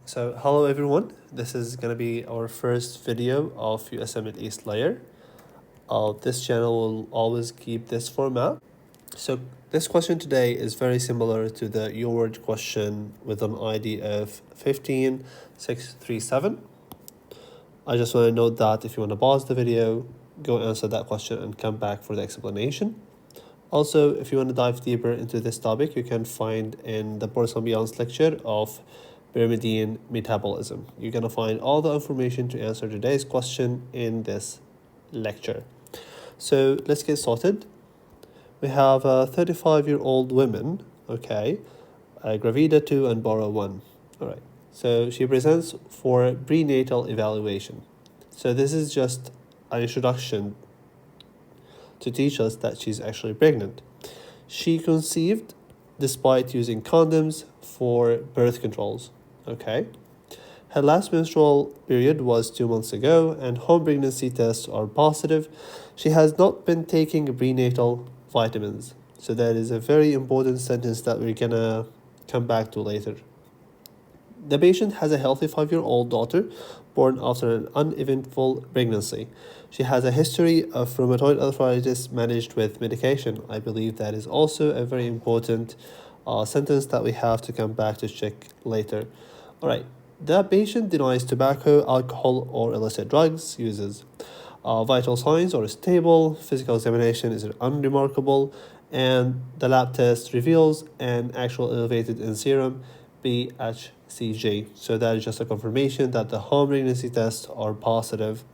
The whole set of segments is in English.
So hello everyone, this is going to be our first video of USM Middle East layer. This channel will always keep this format. So this question today is very similar to the Uworld question with an ID of 15637. I just want to note that if you want to pause the video, go answer that question and come back for the explanation. Also, if you want to dive deeper into this topic, you can find in the Porcelain Beyond's lecture of Pyrimidine Metabolism. You're going to find all the information to answer today's question in this lecture. So let's get started. We have a 35-year-old woman, okay, Gravida 2 and Bora 1. All right, so she presents for prenatal evaluation. So this is just an introduction to teach us that she's actually pregnant. She conceived despite using condoms for birth controls. Okay. Her last menstrual period was 2 months ago and home pregnancy tests are positive. She has not been taking prenatal vitamins. So that is a very important sentence that we're gonna come back to later. The patient has a healthy 5-year-old daughter born after an uneventful pregnancy. She has a history of rheumatoid arthritis managed with medication. I believe that is also a very important sentence that we have to come back to check later. All right, the patient denies tobacco, alcohol, or illicit drugs uses. Vital signs are stable, physical examination is unremarkable, and the lab test reveals an actual elevated in serum BHCG. So that is just a confirmation that the home pregnancy tests are positive.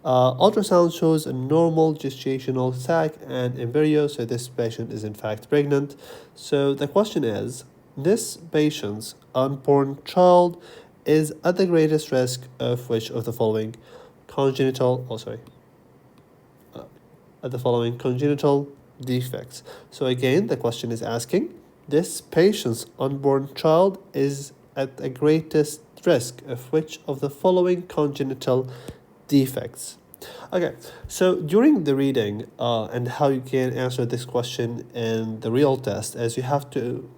Ultrasound shows a normal gestational sac and embryo, so this patient is in fact pregnant. So the question is, this patient's unborn child is at the greatest risk of which of the following congenital defects. So again, the question is asking, this patient's unborn child is at the greatest risk of which of the following congenital defects. Okay, so during the reading and how you can answer this question in the real test, as you have to,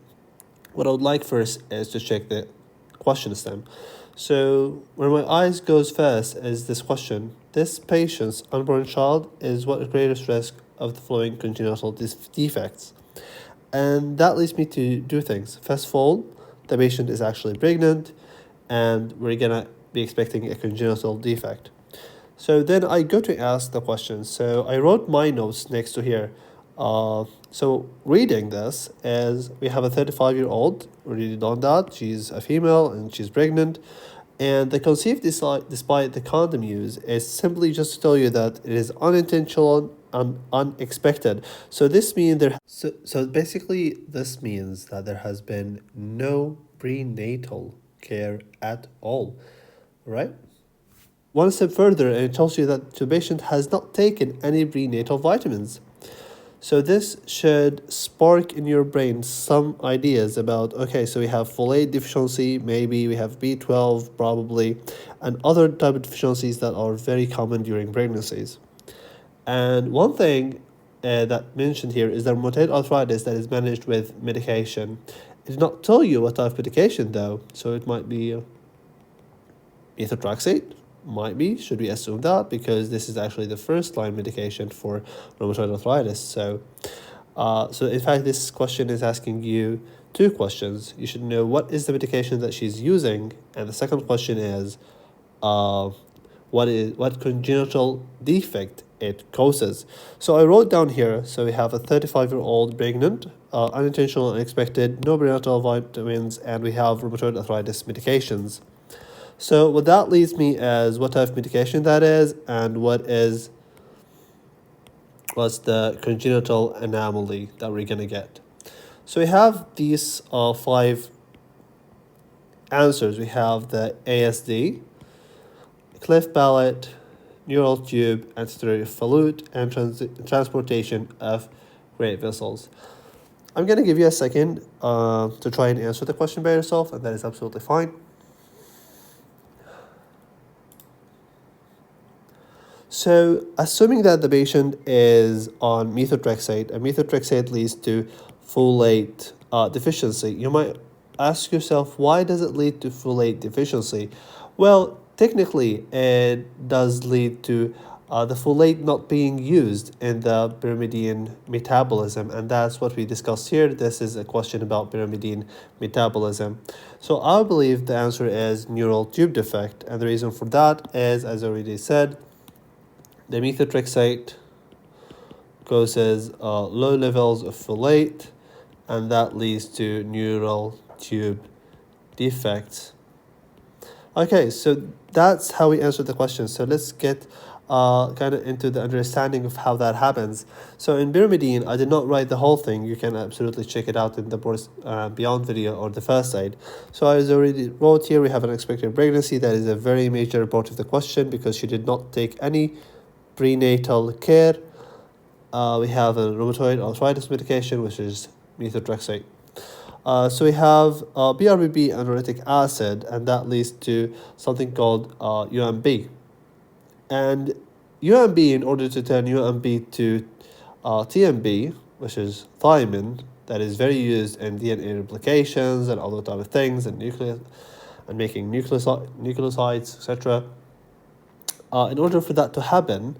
what I would like first is to check the question stem. So where my eyes goes first is this question. This patient's unborn child is what the greatest risk of the following congenital defects. And that leads me to do things. First of all, the patient is actually pregnant and we're gonna be expecting a congenital defect. So then I go to ask the question. So I wrote my notes next to here. So reading this as we have a 35-year-old, already done that. She's a female and she's pregnant. And the conceived despite the condom use is simply just to tell you that it is unintentional and unexpected. So this means so basically this means that there has been no prenatal care at all, right? One step further, and it tells you that the patient has not taken any prenatal vitamins. So this should spark in your brain some ideas about, okay, so we have folate deficiency, maybe we have B12 probably, and other type of deficiencies that are very common during pregnancies. And one thing that mentioned here is that rheumatoid arthritis that is managed with medication. It did not tell you what type of medication though, so it might be methotrexate. Might be. Should we assume that? Because this is actually the first line medication for rheumatoid arthritis. So in fact, this question is asking you two questions. You should know what is the medication that she's using, and the second question is, what congenital defect it causes. So I wrote down here. So we have a 35-year-old pregnant, unintentional, unexpected, no prenatal vitamins, and we have rheumatoid arthritis medications. So what that leads me as what type of medication that is and what's the congenital anomaly that we're going to get. So we have these 5 answers. We have the ASD, cleft palate, neural tube, anterior fallout, and transportation of great vessels. I'm going to give you a second to try and answer the question by yourself, and that is absolutely fine. So, assuming that the patient is on methotrexate, and methotrexate leads to folate deficiency, you might ask yourself, why does it lead to folate deficiency? Well, technically, it does lead to the folate not being used in the pyrimidine metabolism, and that's what we discussed here. This is a question about pyrimidine metabolism. So I believe the answer is neural tube defect, and the reason for that is, as I already said, the methotrexate causes low levels of folate, and that leads to neural tube defects. Okay, so that's how we answered the question. So let's get kind of into the understanding of how that happens. So in pyrimidine, I did not write the whole thing. You can absolutely check it out in the Beyond video or the first aid. So as I already wrote here, we have an expected pregnancy. That is a very major part of the question because she did not take any prenatal care. We have a rheumatoid arthritis medication, which is methotrexate. So we have BRBB and uric acid, and that leads to something called UMB. And UMB, in order to turn UMB to TMB, which is thiamine, that is very used in DNA replications and other type of things, and making nucleosides, etc. In order for that to happen,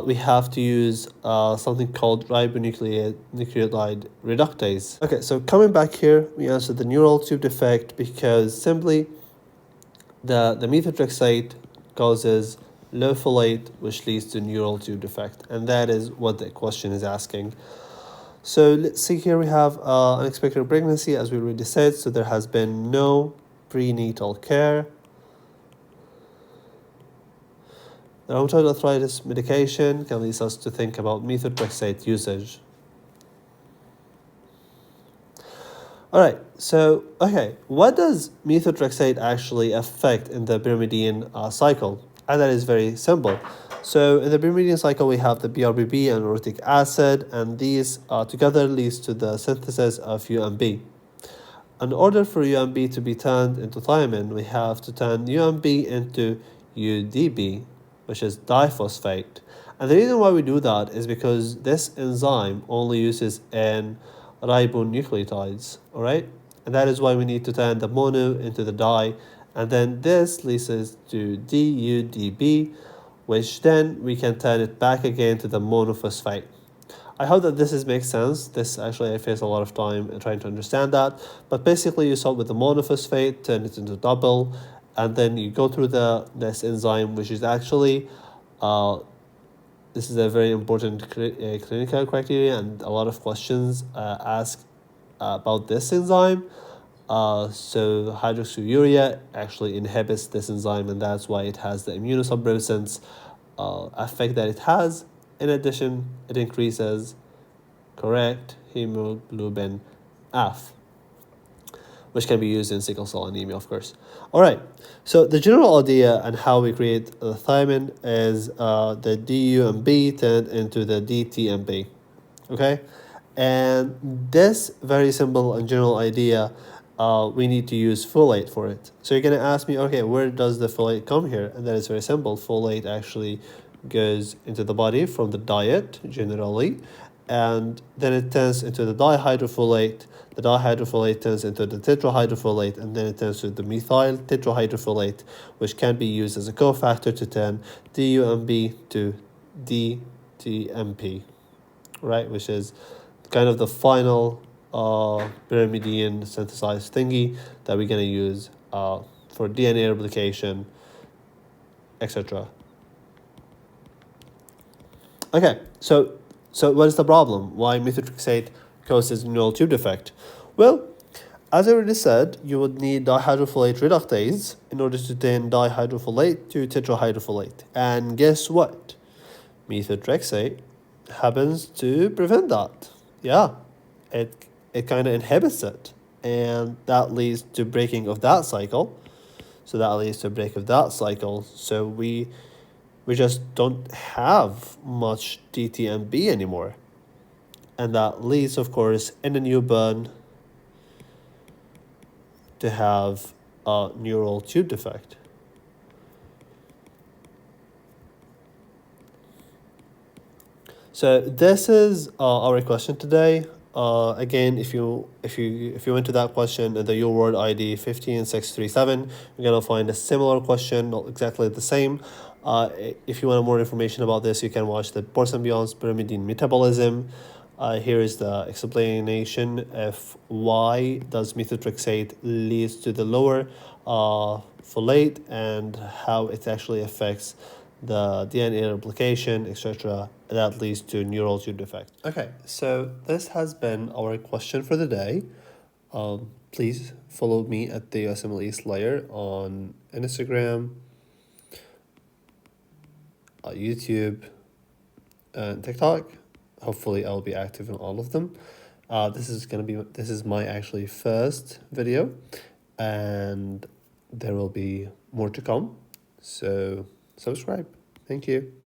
we have to use something called ribonucleotide reductase. Okay, so coming back here, we answered the neural tube defect because simply the methotrexate causes low folate, which leads to neural tube defect, and that is what the question is asking. So let's see here, we have unexpected pregnancy, as we already said, so there has been no prenatal care. The rheumatoid arthritis medication can lead us to think about methotrexate usage. Alright, so, what does methotrexate actually affect in the pyrimidine cycle? And that is very simple. So in the pyrimidine cycle, we have the BRBB and uric acid, and these together leads to the synthesis of UMB. In order for UMB to be turned into thiamine, we have to turn UMB into UDB, which is diphosphate. And the reason why we do that is because this enzyme only uses in ribonucleotides, alright? And that is why we need to turn the mono into the di, and then this leads us to DUDB, which then we can turn it back again to the monophosphate. I hope that this makes sense. This actually I face a lot of time trying to understand that, but basically you start with the monophosphate, turn it into double, and then you go through this enzyme, which is actually this is a very important clinical criteria, and a lot of questions ask about this enzyme. So hydroxyurea actually inhibits this enzyme, and that's why it has the immunosuppressants effect that it has. In addition, it increases hemoglobin F, which can be used in sickle cell anemia, of course. Alright, so the general idea and how we create the thiamine is the DUMB turned into the DTMB, okay? And this very simple and general idea, we need to use folate for it. So you're going to ask me, okay, where does the folate come here? And that is very simple. Folate actually goes into the body from the diet, generally, and then it turns into the dihydrofolate. The dihydrofolate turns into the tetrahydrofolate, and then it turns to the methyl tetrahydrofolate, which can be used as a cofactor to turn DUMB to DTMP, right? Which is kind of the final pyrimidine synthesized thingy that we're going to use for DNA replication, etc. Okay, so what is the problem? Why methotrexate causes neural tube defect? Well, as I already said, you would need dihydrofolate reductase in order to turn dihydrofolate to tetrahydrofolate. And guess what? Methotrexate happens to prevent that. Yeah, it kind of inhibits it. And that leads to breaking of that cycle. So that leads to a break of that cycle. So we just don't have much DTMB anymore. And that leads, of course, in a newborn to have a neural tube defect. So this is our question today. Again, if you went to that question the Uworld ID 15637, you're gonna find a similar question, not exactly the same. If you want more information about this, you can watch the Bourse and Beyond's Pyrimidine Metabolism. Here is the explanation of why does methotrexate leads to the lower folate and how it actually affects the DNA replication, etc. That leads to neural tube defect. Okay, so this has been our question for the day. Please follow me at the USMLE East Layer on Instagram, YouTube, and TikTok. Hopefully, I'll be active in all of them. This is my actually first video, and there will be more to come. So subscribe. Thank you.